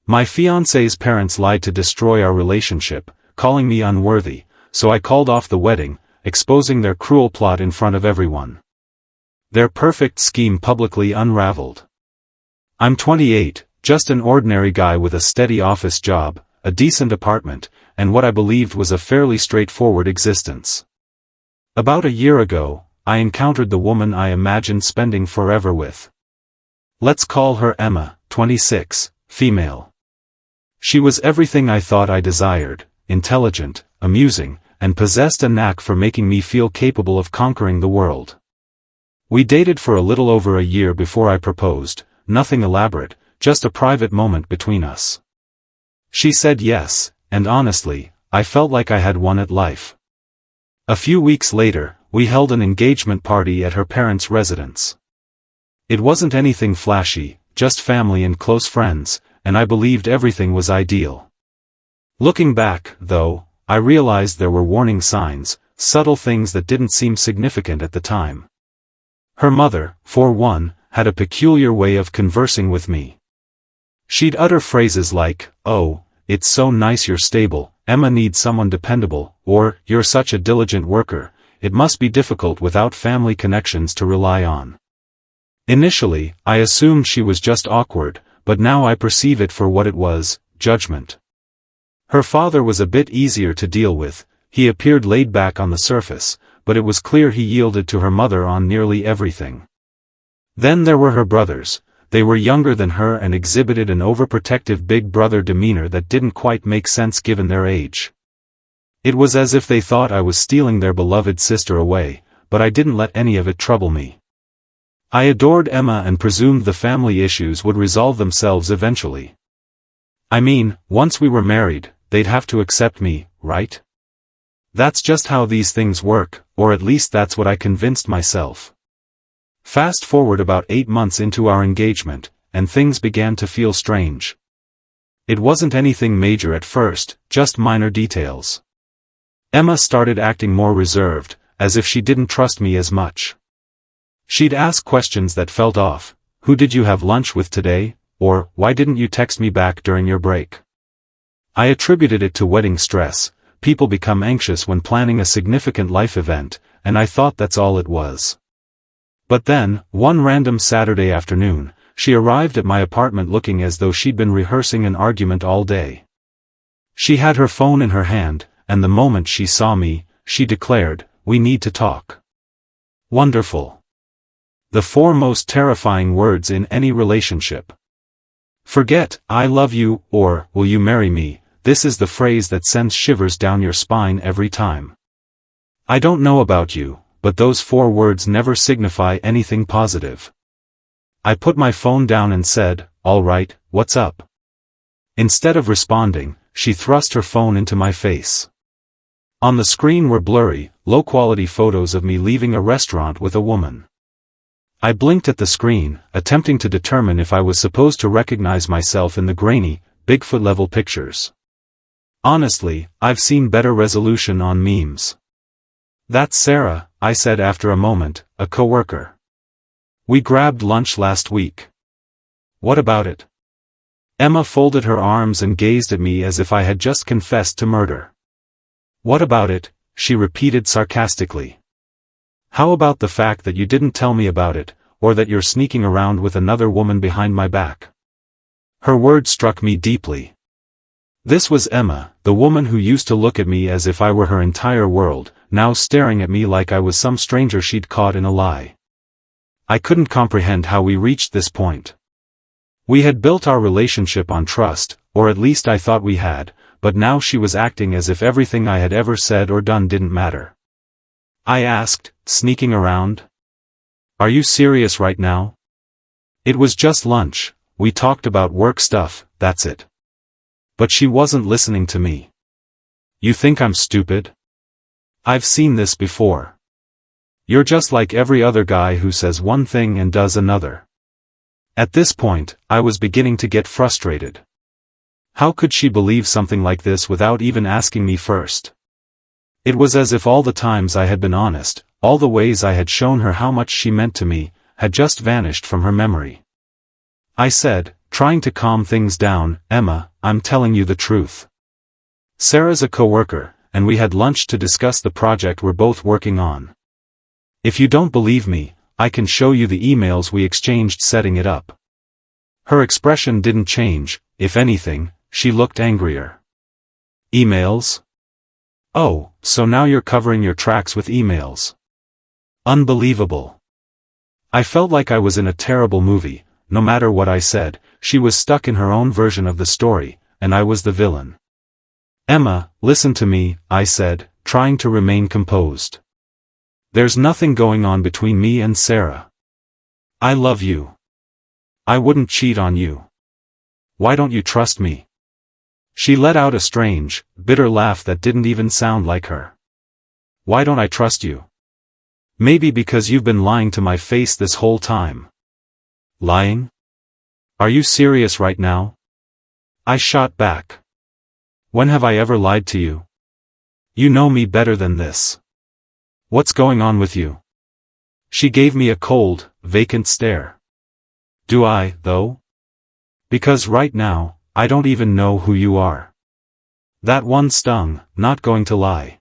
My fiancé's parents lied to destroy our relationship, calling me unworthy, so I called off the wedding, exposing their cruel plot in front of everyone. Their perfect scheme publicly unraveled. I'm 28, just an ordinary guy with a steady office job, a decent apartment, and what I believed was a fairly straightforward existence. About a year ago, I encountered the woman I imagined spending forever with. Let's call her Emma, 26, female. She was everything I thought I desired, intelligent, amusing, and possessed a knack for making me feel capable of conquering the world. We dated for a little over a year before I proposed, nothing elaborate, just a private moment between us. She said yes, and honestly, I felt like I had won at life. A few weeks later, we held an engagement party at her parents' residence. It wasn't anything flashy, just family and close friends, and I believed everything was ideal. Looking back, though, I realized there were warning signs, subtle things that didn't seem significant at the time. Her mother, for one, had a peculiar way of conversing with me. She'd utter phrases like, "Oh, it's so nice you're stable, Emma needs someone dependable," or, "You're such a diligent worker, it must be difficult without family connections to rely on." Initially, I assumed she was just awkward, but now I perceive it for what it was, judgment. Her father was a bit easier to deal with, he appeared laid back on the surface, but it was clear he yielded to her mother on nearly everything. Then there were her brothers. They were younger than her and exhibited an overprotective big brother demeanor that didn't quite make sense given their age. It was as if they thought I was stealing their beloved sister away, but I didn't let any of it trouble me. I adored Emma and presumed the family issues would resolve themselves eventually. I mean, once we were married, they'd have to accept me, right? That's just how these things work, or at least that's what I convinced myself. Fast forward about 8 months into our engagement, and things began to feel strange. It wasn't anything major at first, just minor details. Emma started acting more reserved, as if she didn't trust me as much. She'd ask questions that felt off. "Who did you have lunch with today?" Or, "Why didn't you text me back during your break?" I attributed it to wedding stress. People become anxious when planning a significant life event, and I thought that's all it was. But then, one random Saturday afternoon, she arrived at my apartment looking as though she'd been rehearsing an argument all day. She had her phone in her hand, and the moment she saw me, she declared, "We need to talk." Wonderful. The 4 most terrifying words in any relationship. Forget, "I love you," or, "Will you marry me?" This is the phrase that sends shivers down your spine every time. I don't know about you, but those 4 words never signify anything positive. I put my phone down and said, "All right, what's up?" Instead of responding, she thrust her phone into my face. On the screen were blurry, low-quality photos of me leaving a restaurant with a woman. I blinked at the screen, attempting to determine if I was supposed to recognize myself in the grainy, Bigfoot-level pictures. Honestly, I've seen better resolution on memes. "That's Sarah," I said after a moment, "a coworker. We grabbed lunch last week." "What about it?" Emma folded her arms and gazed at me as if I had just confessed to murder. "What about it?" she repeated sarcastically. "How about the fact that you didn't tell me about it, or that you're sneaking around with another woman behind my back?" Her words struck me deeply. This was Emma, the woman who used to look at me as if I were her entire world, now staring at me like I was some stranger she'd caught in a lie. I couldn't comprehend how we reached this point. We had built our relationship on trust, or at least I thought we had, but now she was acting as if everything I had ever said or done didn't matter. I asked, "Sneaking around? Are you serious right now?" "It was just lunch, we talked about work stuff, that's it." But she wasn't listening to me. "You think I'm stupid? I've seen this before. You're just like every other guy who says one thing and does another." At this point, I was beginning to get frustrated. How could she believe something like this without even asking me first? It was as if all the times I had been honest, all the ways I had shown her how much she meant to me, had just vanished from her memory. I said, trying to calm things down. Emma, I'm telling you the truth. Sarah's a coworker, and we had lunch to discuss the project we're both working on. If you don't believe me, I can show you the emails we exchanged setting it up. Her expression didn't change, if anything, she looked angrier. Emails? Oh, so now you're covering your tracks with emails. Unbelievable. I felt like I was in a terrible movie. No matter what I said, she was stuck in her own version of the story, and I was the villain. Emma, listen to me, I said, trying to remain composed. There's nothing going on between me and Sarah. I love you. I wouldn't cheat on you. Why don't you trust me? She let out a strange, bitter laugh that didn't even sound like her. Why don't I trust you? Maybe because you've been lying to my face this whole time. Lying? Are you serious right now? I shot back. When have I ever lied to you? You know me better than this. What's going on with you? She gave me a cold, vacant stare. Do I, though? Because right now, I don't even know who you are. That one stung, not going to lie.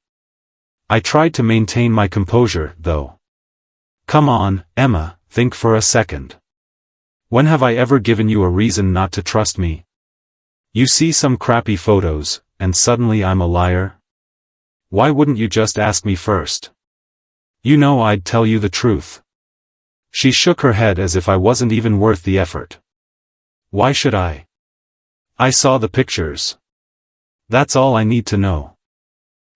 I tried to maintain my composure, though. Come on, Emma, think for a second. When have I ever given you a reason not to trust me? You see some crappy photos, and suddenly I'm a liar? Why wouldn't you just ask me first? You know I'd tell you the truth. She shook her head as if I wasn't even worth the effort. Why should I? I saw the pictures. That's all I need to know.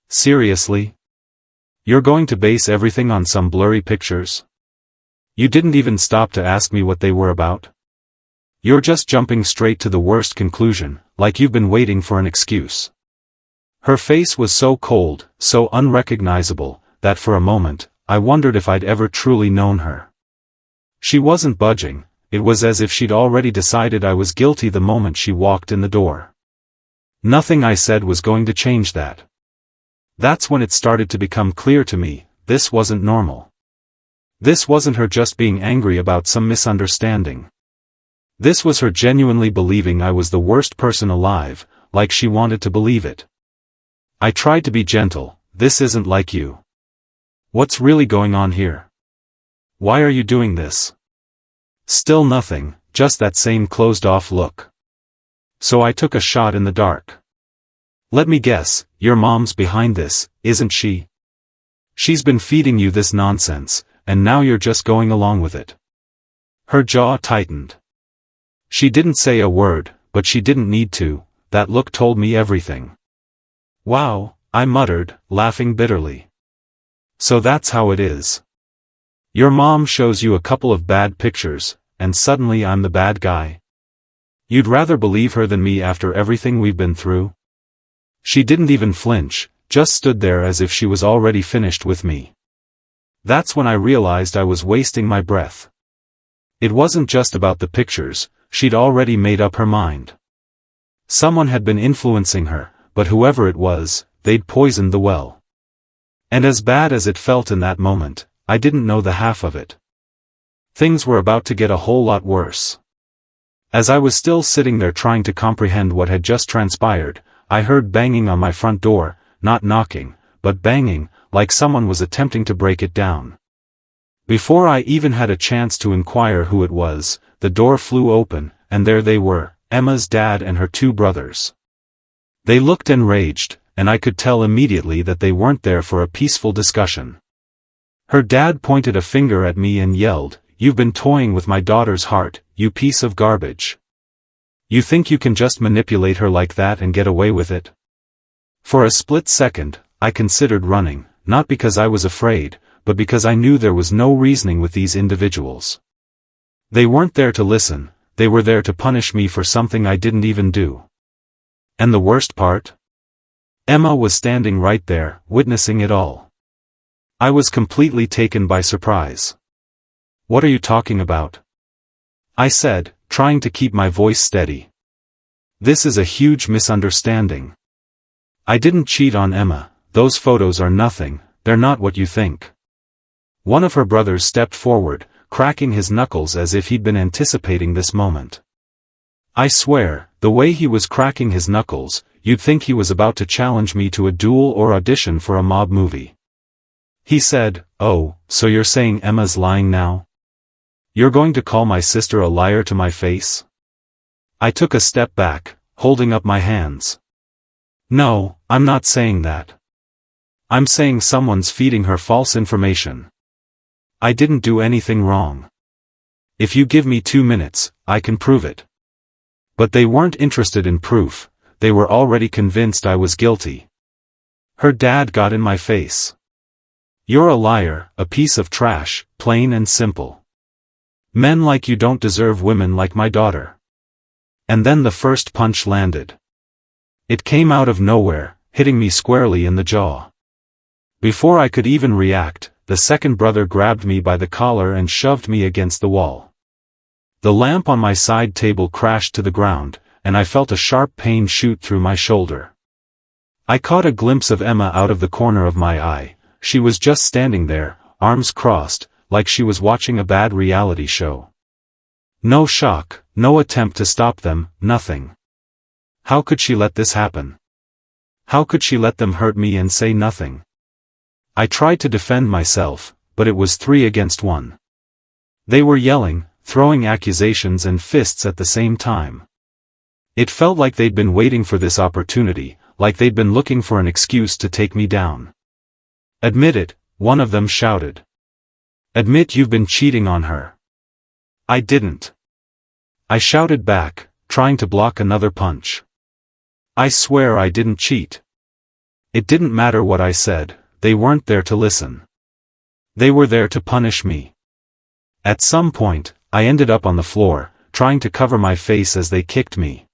Seriously? You're going to base everything on some blurry pictures? You didn't even stop to ask me what they were about? You're just jumping straight to the worst conclusion, like you've been waiting for an excuse. Her face was so cold, so unrecognizable, that for a moment, I wondered if I'd ever truly known her. She wasn't budging. It was as if she'd already decided I was guilty the moment she walked in the door. Nothing I said was going to change that. That's when it started to become clear to me, this wasn't normal. This wasn't her just being angry about some misunderstanding. This was her genuinely believing I was the worst person alive, like she wanted to believe it. I tried to be gentle. This isn't like you. What's really going on here? Why are you doing this? Still nothing, just that same closed-off look. So I took a shot in the dark. Let me guess, your mom's behind this, isn't she? She's been feeding you this nonsense, and now you're just going along with it. Her jaw tightened. She didn't say a word, but she didn't need to. That look told me everything. Wow, I muttered, laughing bitterly. So that's how it is. Your mom shows you a couple of bad pictures, and suddenly I'm the bad guy. You'd rather believe her than me after everything we've been through? She didn't even flinch, just stood there as if she was already finished with me. That's when I realized I was wasting my breath. It wasn't just about the pictures, she'd already made up her mind. Someone had been influencing her, but whoever it was, they'd poisoned the well. And as bad as it felt in that moment, I didn't know the half of it. Things were about to get a whole lot worse. As I was still sitting there trying to comprehend what had just transpired, I heard banging on my front door, not knocking, but banging, like someone was attempting to break it down. Before I even had a chance to inquire who it was, the door flew open, and there they were, Emma's dad and her two brothers. They looked enraged, and I could tell immediately that they weren't there for a peaceful discussion. Her dad pointed a finger at me and yelled, "You've been toying with my daughter's heart, you piece of garbage. You think you can just manipulate her like that and get away with it?" For a split second, I considered running, not because I was afraid, but because I knew there was no reasoning with these individuals. They weren't there to listen, they were there to punish me for something I didn't even do. And the worst part? Emma was standing right there, witnessing it all. I was completely taken by surprise. "What are you talking about?" I said, trying to keep my voice steady. "This is a huge misunderstanding. I didn't cheat on Emma, those photos are nothing, they're not what you think." One of her brothers stepped forward, cracking his knuckles as if he'd been anticipating this moment. I swear, the way he was cracking his knuckles, you'd think he was about to challenge me to a duel or audition for a mob movie. He said, "Oh, so you're saying Emma's lying now? You're going to call my sister a liar to my face?" I took a step back, holding up my hands. "No, I'm not saying that. I'm saying someone's feeding her false information. I didn't do anything wrong. If you give me 2 minutes, I can prove it." But they weren't interested in proof, they were already convinced I was guilty. Her dad got in my face. "You're a liar, a piece of trash, plain and simple. Men like you don't deserve women like my daughter." And then the first punch landed. It came out of nowhere, hitting me squarely in the jaw. Before I could even react, the second brother grabbed me by the collar and shoved me against the wall. The lamp on my side table crashed to the ground, and I felt a sharp pain shoot through my shoulder. I caught a glimpse of Emma out of the corner of my eye. She was just standing there, arms crossed, like she was watching a bad reality show. No shock, no attempt to stop them, nothing. How could she let this happen? How could she let them hurt me and say nothing? I tried to defend myself, but it was 3 against 1. They were yelling, throwing accusations and fists at the same time. It felt like they'd been waiting for this opportunity, like they'd been looking for an excuse to take me down. "Admit it," one of them shouted. "Admit you've been cheating on her." I didn't. I shouted back, trying to block another punch. "I swear I didn't cheat." It didn't matter what I said, they weren't there to listen. They were there to punish me. At some point, I ended up on the floor, trying to cover my face as they kicked me.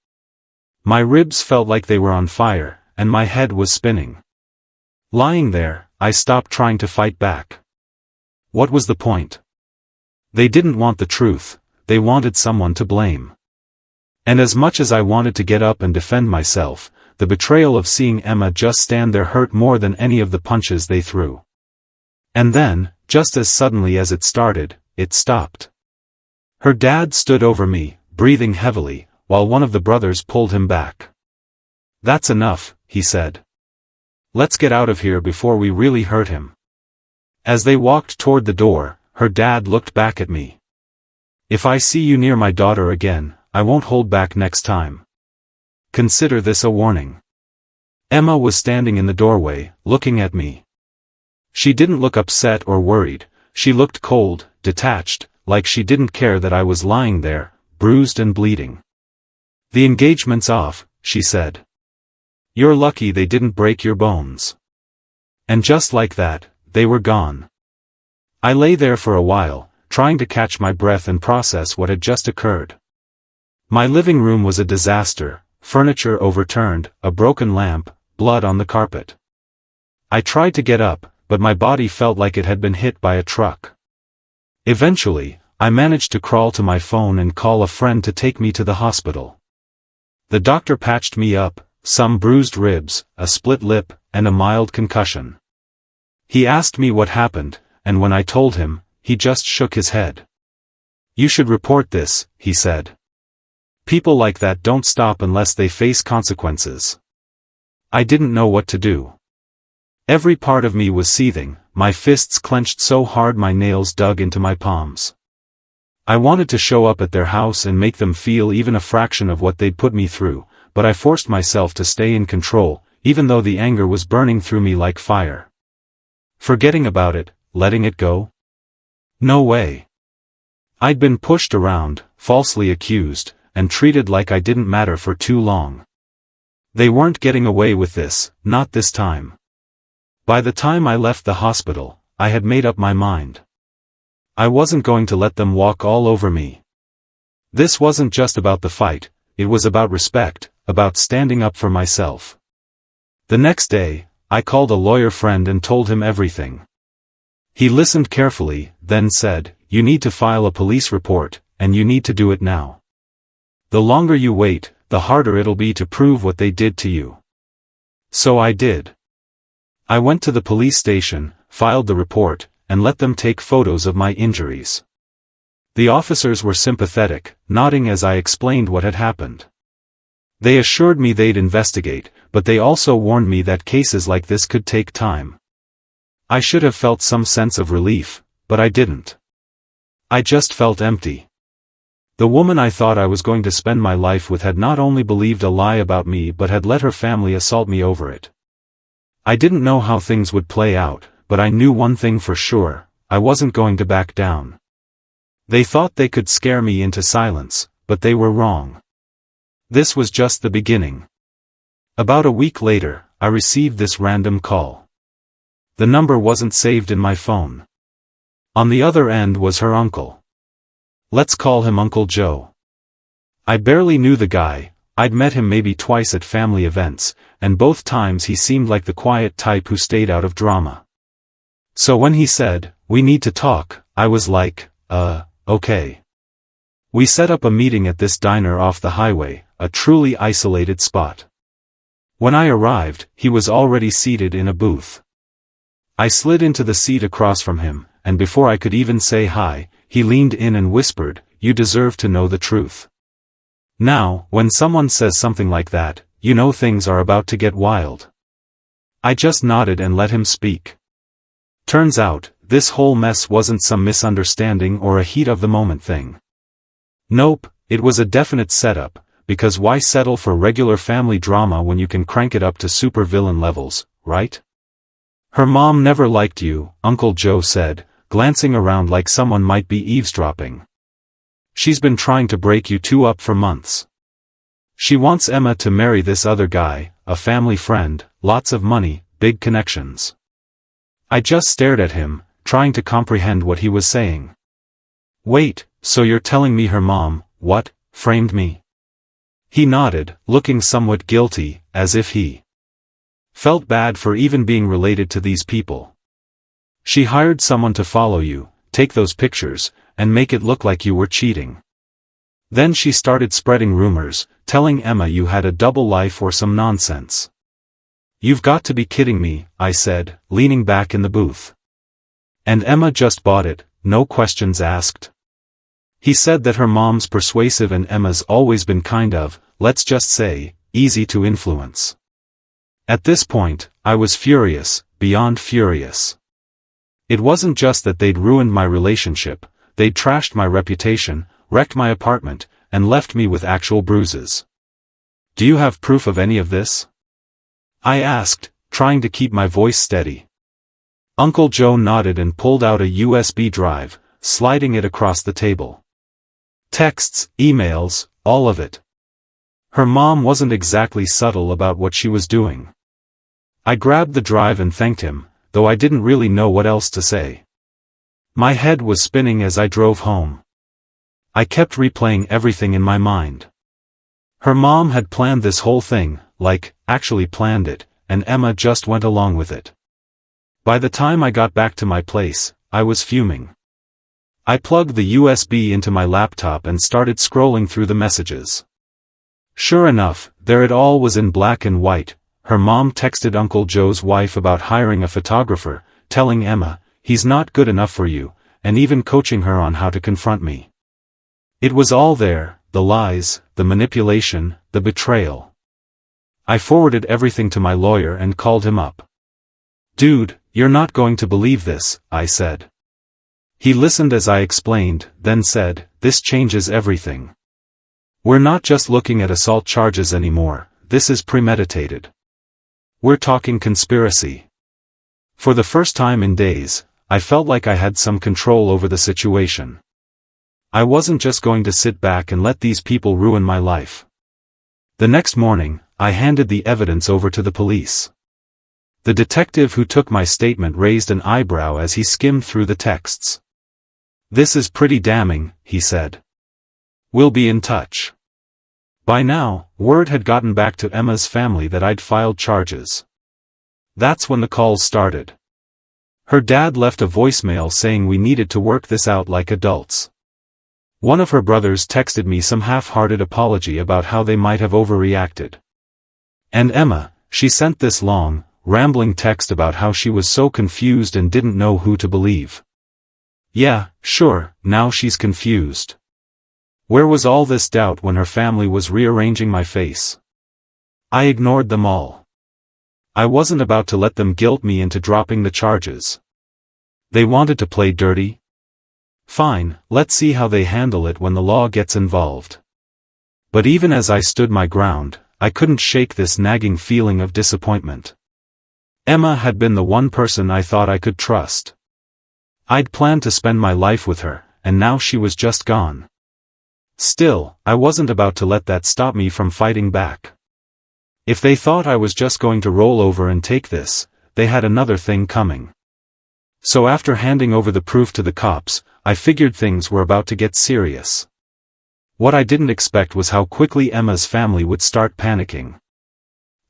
My ribs felt like they were on fire, and my head was spinning. Lying there, I stopped trying to fight back. What was the point? They didn't want the truth, they wanted someone to blame. And as much as I wanted to get up and defend myself, the betrayal of seeing Emma just stand there hurt more than any of the punches they threw. And then, just as suddenly as it started, it stopped. Her dad stood over me, breathing heavily, while one of the brothers pulled him back. "That's enough," he said. "Let's get out of here before we really hurt him." As they walked toward the door, her dad looked back at me. "If I see you near my daughter again, I won't hold back next time. Consider this a warning." Emma was standing in the doorway, looking at me. She didn't look upset or worried, she looked cold, detached, like she didn't care that I was lying there, bruised and bleeding. "The engagement's off," she said. "You're lucky they didn't break your bones." And just like that, they were gone. I lay there for a while, trying to catch my breath and process what had just occurred. My living room was a disaster, furniture overturned, a broken lamp, blood on the carpet. I tried to get up, but my body felt like it had been hit by a truck. Eventually, I managed to crawl to my phone and call a friend to take me to the hospital. The doctor patched me up, some bruised ribs, a split lip, and a mild concussion. He asked me what happened, and when I told him, he just shook his head. "You should report this," he said. "People like that don't stop unless they face consequences." I didn't know what to do. Every part of me was seething, my fists clenched so hard my nails dug into my palms. I wanted to show up at their house and make them feel even a fraction of what they'd put me through, but I forced myself to stay in control, even though the anger was burning through me like fire. Forgetting about it, letting it go? No way. I'd been pushed around, falsely accused, and treated like I didn't matter for too long. They weren't getting away with this, not this time. By the time I left the hospital, I had made up my mind. I wasn't going to let them walk all over me. This wasn't just about the fight, it was about respect, about standing up for myself. The next day, I called a lawyer friend and told him everything. He listened carefully, then said, "You need to file a police report, and you need to do it now. The longer you wait, the harder it'll be to prove what they did to you." So I did. I went to the police station, filed the report, and let them take photos of my injuries. The officers were sympathetic, nodding as I explained what had happened. They assured me they'd investigate, but they also warned me that cases like this could take time. I should have felt some sense of relief, but I didn't. I just felt empty. The woman I thought I was going to spend my life with had not only believed a lie about me but had let her family assault me over it. I didn't know how things would play out, but I knew one thing for sure: I wasn't going to back down. They thought they could scare me into silence, but they were wrong. This was just the beginning. About a week later, I received this random call. The number wasn't saved in my phone. On the other end was her uncle. Let's call him Uncle Joe. I barely knew the guy. I'd met him maybe twice at family events, and both times he seemed like the quiet type who stayed out of drama. So when he said, "We need to talk," I was like, okay. We set up a meeting at this diner off the highway, a truly isolated spot. When I arrived, he was already seated in a booth. I slid into the seat across from him, and before I could even say hi, he leaned in and whispered, "You deserve to know the truth." Now, when someone says something like that, you know things are about to get wild. I just nodded and let him speak. Turns out, this whole mess wasn't some misunderstanding or a heat-of-the-moment thing. Nope, it was a definite setup, because why settle for regular family drama when you can crank it up to supervillain levels, right? "Her mom never liked you," Uncle Joe said, glancing around like someone might be eavesdropping. "She's been trying to break you two up for months. She wants Emma to marry this other guy, a family friend, lots of money, big connections." I just stared at him, trying to comprehend what he was saying. "Wait, so you're telling me her mom, framed me?" He nodded, looking somewhat guilty, as if he felt bad for even being related to these people. "She hired someone to follow you, take those pictures, and make it look like you were cheating. Then she started spreading rumors, telling Emma you had a double life or some nonsense." "You've got to be kidding me," I said, leaning back in the booth. "And Emma just bought it, no questions asked?" He said that her mom's persuasive and Emma's always been kind of, let's just say, easy to influence. At this point, I was furious, beyond furious. It wasn't just that they'd ruined my relationship, they'd trashed my reputation, wrecked my apartment, and left me with actual bruises. "Do you have proof of any of this?" I asked, trying to keep my voice steady. Uncle Joe nodded and pulled out a USB drive, sliding it across the table. Texts, emails, all of it. Her mom wasn't exactly subtle about what she was doing. I grabbed the drive and thanked him, though I didn't really know what else to say. My head was spinning as I drove home. I kept replaying everything in my mind. Her mom had planned this whole thing, actually planned it, and Emma just went along with it. By the time I got back to my place, I was fuming. I plugged the USB into my laptop and started scrolling through the messages. Sure enough, there it all was in black and white. Her mom texted Uncle Joe's wife about hiring a photographer, telling Emma, "He's not good enough for you," and even coaching her on how to confront me. It was all there, the lies, the manipulation, the betrayal. I forwarded everything to my lawyer and called him up. "Dude, you're not going to believe this," I said. He listened as I explained, then said, "This changes everything. We're not just looking at assault charges anymore, this is premeditated. We're talking conspiracy." For the first time in days, I felt like I had some control over the situation. I wasn't just going to sit back and let these people ruin my life. The next morning, I handed the evidence over to the police. The detective who took my statement raised an eyebrow as he skimmed through the texts. "This is pretty damning," he said. "We'll be in touch." By now, word had gotten back to Emma's family that I'd filed charges. That's when the calls started. Her dad left a voicemail saying we needed to work this out like adults. One of her brothers texted me some half-hearted apology about how they might have overreacted. And Emma, she sent this long, rambling text about how she was so confused and didn't know who to believe. Yeah, sure, now she's confused. Where was all this doubt when her family was rearranging my face? I ignored them all. I wasn't about to let them guilt me into dropping the charges. They wanted to play dirty? Fine, let's see how they handle it when the law gets involved. But even as I stood my ground, I couldn't shake this nagging feeling of disappointment. Emma had been the one person I thought I could trust. I'd planned to spend my life with her, and now she was just gone. Still, I wasn't about to let that stop me from fighting back. If they thought I was just going to roll over and take this, they had another thing coming. So after handing over the proof to the cops, I figured things were about to get serious. What I didn't expect was how quickly Emma's family would start panicking.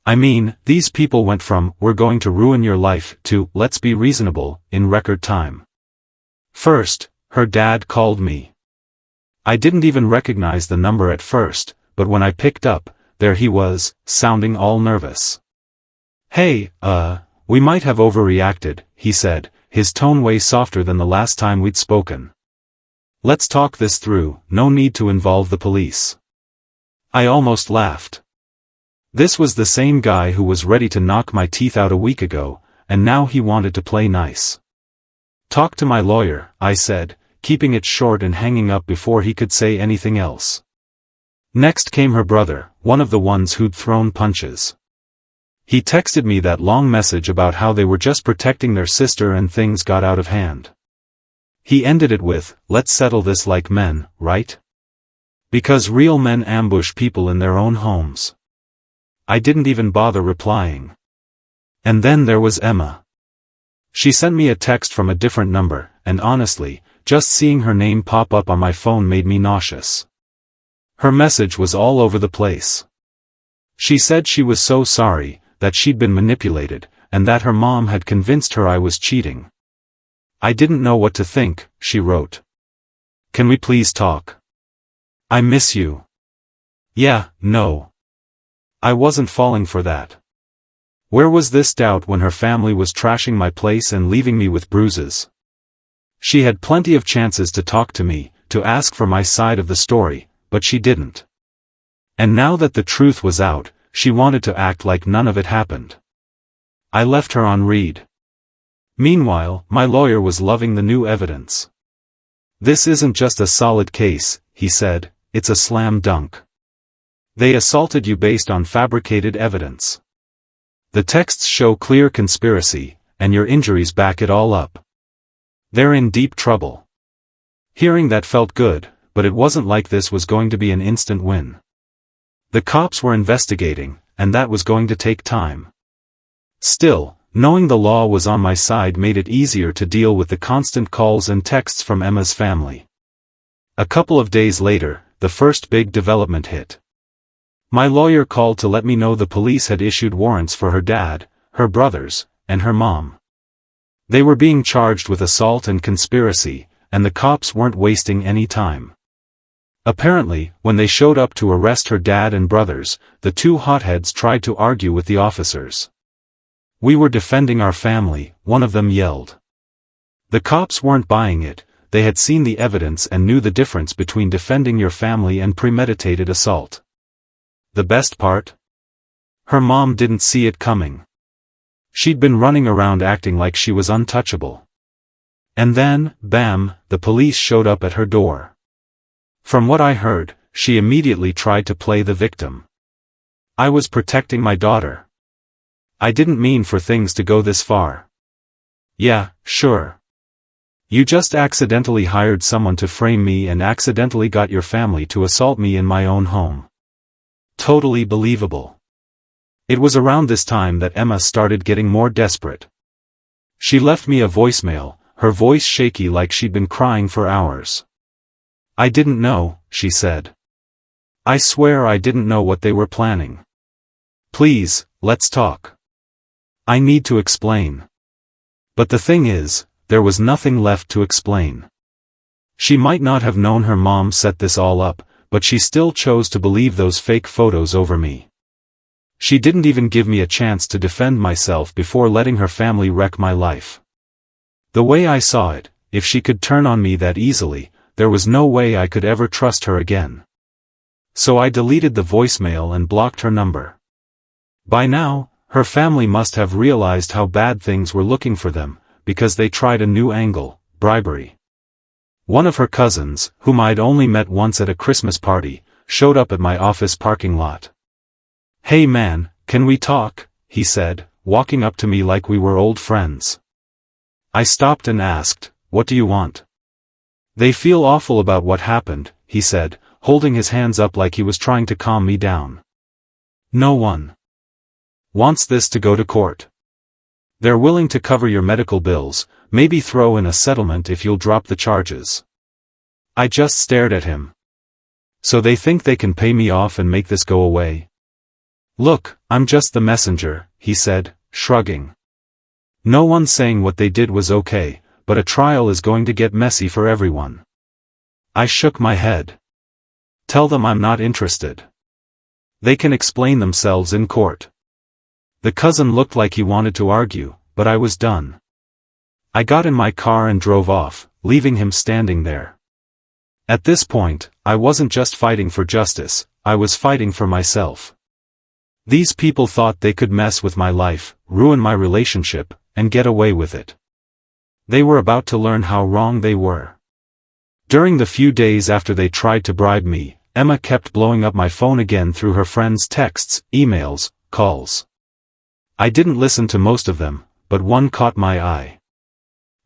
I mean, these people went from, "we're going to ruin your life," to, "let's be reasonable," in record time. First, her dad called me. I didn't even recognize the number at first, but when I picked up, there he was, sounding all nervous. "Hey, we might have overreacted," he said, his tone way softer than the last time we'd spoken. "Let's talk this through, no need to involve the police." I almost laughed. This was the same guy who was ready to knock my teeth out a week ago, and now he wanted to play nice. "Talk to my lawyer," I said, keeping it short and hanging up before he could say anything else. Next came her brother, one of the ones who'd thrown punches. He texted me that long message about how they were just protecting their sister and things got out of hand. He ended it with, "Let's settle this like men, right? Because real men ambush people in their own homes." I didn't even bother replying. And then there was Emma. She sent me a text from a different number, and honestly, just seeing her name pop up on my phone made me nauseous. Her message was all over the place. She said she was so sorry, that she'd been manipulated, and that her mom had convinced her I was cheating. "I didn't know what to think," she wrote. "Can we please talk? I miss you." Yeah, no. I wasn't falling for that. Where was this doubt when her family was trashing my place and leaving me with bruises? She had plenty of chances to talk to me, to ask for my side of the story, but she didn't. And now that the truth was out, she wanted to act like none of it happened. I left her on read. Meanwhile, my lawyer was loving the new evidence. "This isn't just a solid case," he said, "it's a slam dunk. They assaulted you based on fabricated evidence. The texts show clear conspiracy, and your injuries back it all up. They're in deep trouble." Hearing that felt good, but it wasn't like this was going to be an instant win. The cops were investigating, and that was going to take time. Still, knowing the law was on my side made it easier to deal with the constant calls and texts from Emma's family. A couple of days later, the first big development hit. My lawyer called to let me know the police had issued warrants for her dad, her brothers, and her mom. They were being charged with assault and conspiracy, and the cops weren't wasting any time. Apparently, when they showed up to arrest her dad and brothers, the two hotheads tried to argue with the officers. "We were defending our family," one of them yelled. The cops weren't buying it. They had seen the evidence and knew the difference between defending your family and premeditated assault. The best part? Her mom didn't see it coming. She'd been running around acting like she was untouchable. And then, bam, the police showed up at her door. From what I heard, she immediately tried to play the victim. I was protecting my daughter. I didn't mean for things to go this far. Yeah, sure. You just accidentally hired someone to frame me and accidentally got your family to assault me in my own home. Totally believable. It was around this time that Emma started getting more desperate. She left me a voicemail, her voice shaky like she'd been crying for hours. "I didn't know," she said. "I swear I didn't know what they were planning. Please, let's talk. I need to explain." But the thing is, there was nothing left to explain. She might not have known her mom set this all up, but she still chose to believe those fake photos over me. She didn't even give me a chance to defend myself before letting her family wreck my life. The way I saw it, if she could turn on me that easily, there was no way I could ever trust her again. So I deleted the voicemail and blocked her number. By now, her family must have realized how bad things were looking for them, because they tried a new angle: bribery. One of her cousins, whom I'd only met once at a Christmas party, showed up at my office parking lot. "Hey man, can we talk?" he said, walking up to me like we were old friends. I stopped and asked, "What do you want?" "They feel awful about what happened," he said, holding his hands up like he was trying to calm me down. "No one wants this to go to court. They're willing to cover your medical bills, maybe throw in a settlement if you'll drop the charges." I just stared at him. So they think they can pay me off and make this go away? "Look, I'm just the messenger," he said, shrugging. "No one's saying what they did was okay, but a trial is going to get messy for everyone." I shook my head. "Tell them I'm not interested. They can explain themselves in court." The cousin looked like he wanted to argue, but I was done. I got in my car and drove off, leaving him standing there. At this point, I wasn't just fighting for justice, I was fighting for myself. These people thought they could mess with my life, ruin my relationship, and get away with it. They were about to learn how wrong they were. During the few days after they tried to bribe me, Emma kept blowing up my phone again through her friends' texts, emails, calls. I didn't listen to most of them, but one caught my eye.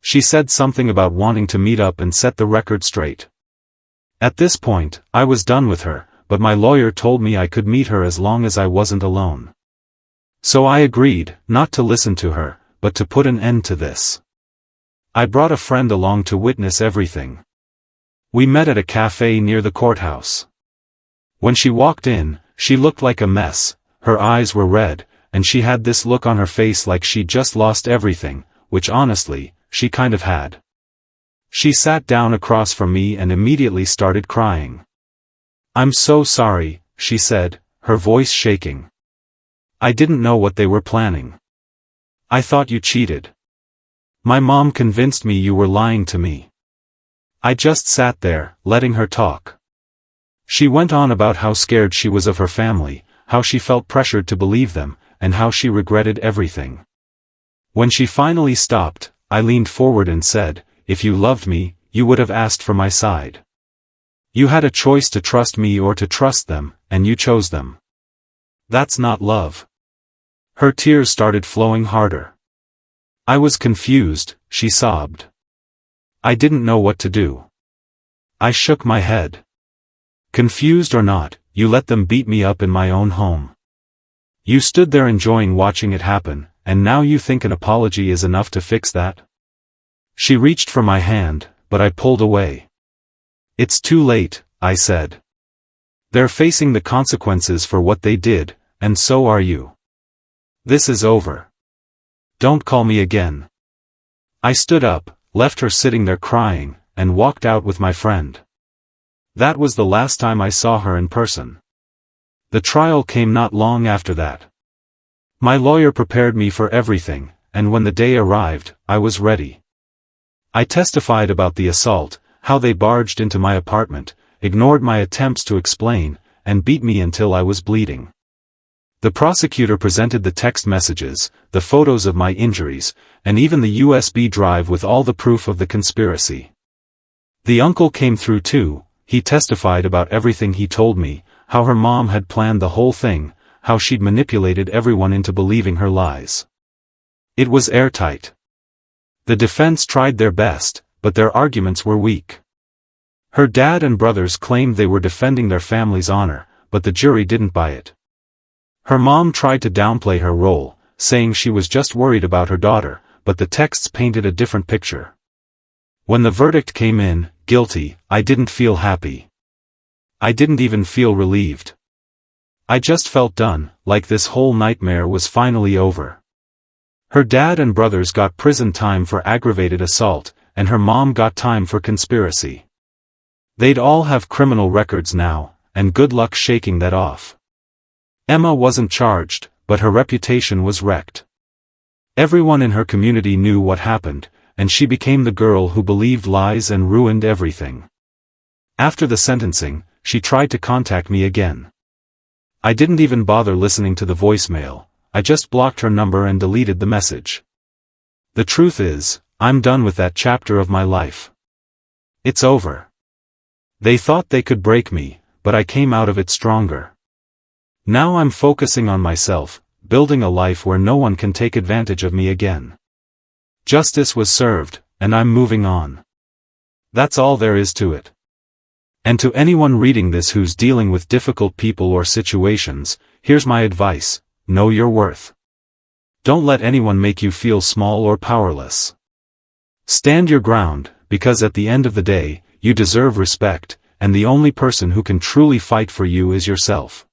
She said something about wanting to meet up and set the record straight. At this point, I was done with her, but my lawyer told me I could meet her as long as I wasn't alone. So I agreed, not to listen to her, but to put an end to this. I brought a friend along to witness everything. We met at a cafe near the courthouse. When she walked in, she looked like a mess, her eyes were red, and she had this look on her face like she'd just lost everything, which honestly, she kind of had. She sat down across from me and immediately started crying. "I'm so sorry," she said, her voice shaking. "I didn't know what they were planning. I thought you cheated. My mom convinced me you were lying to me." I just sat there, letting her talk. She went on about how scared she was of her family, how she felt pressured to believe them, and how she regretted everything. When she finally stopped, I leaned forward and said, "If you loved me, you would have asked for my side. You had a choice to trust me or to trust them, and you chose them. That's not love." Her tears started flowing harder. "I was confused," she sobbed. "I didn't know what to do." I shook my head. "Confused or not, you let them beat me up in my own home. You stood there enjoying watching it happen, and now you think an apology is enough to fix that?" She reached for my hand, but I pulled away. "It's too late," I said. "They're facing the consequences for what they did, and so are you. This is over. Don't call me again." I stood up, left her sitting there crying, and walked out with my friend. That was the last time I saw her in person. The trial came not long after that. My lawyer prepared me for everything, and when the day arrived, I was ready. I testified about the assault, how they barged into my apartment, ignored my attempts to explain, and beat me until I was bleeding. The prosecutor presented the text messages, the photos of my injuries, and even the USB drive with all the proof of the conspiracy. The uncle came through too. He testified about everything he told me, how her mom had planned the whole thing, how she'd manipulated everyone into believing her lies. It was airtight. The defense tried their best, but their arguments were weak. Her dad and brothers claimed they were defending their family's honor, but the jury didn't buy it. Her mom tried to downplay her role, saying she was just worried about her daughter, but the texts painted a different picture. When the verdict came in, guilty, I didn't feel happy. I didn't even feel relieved. I just felt done, like this whole nightmare was finally over. Her dad and brothers got prison time for aggravated assault, and her mom got time for conspiracy. They'd all have criminal records now, and good luck shaking that off. Emma wasn't charged, but her reputation was wrecked. Everyone in her community knew what happened, and she became the girl who believed lies and ruined everything. After the sentencing, she tried to contact me again. I didn't even bother listening to the voicemail, I just blocked her number and deleted the message. The truth is, I'm done with that chapter of my life. It's over. They thought they could break me, but I came out of it stronger. Now I'm focusing on myself, building a life where no one can take advantage of me again. Justice was served, and I'm moving on. That's all there is to it. And to anyone reading this who's dealing with difficult people or situations, here's my advice: know your worth. Don't let anyone make you feel small or powerless. Stand your ground, because at the end of the day, you deserve respect, and the only person who can truly fight for you is yourself.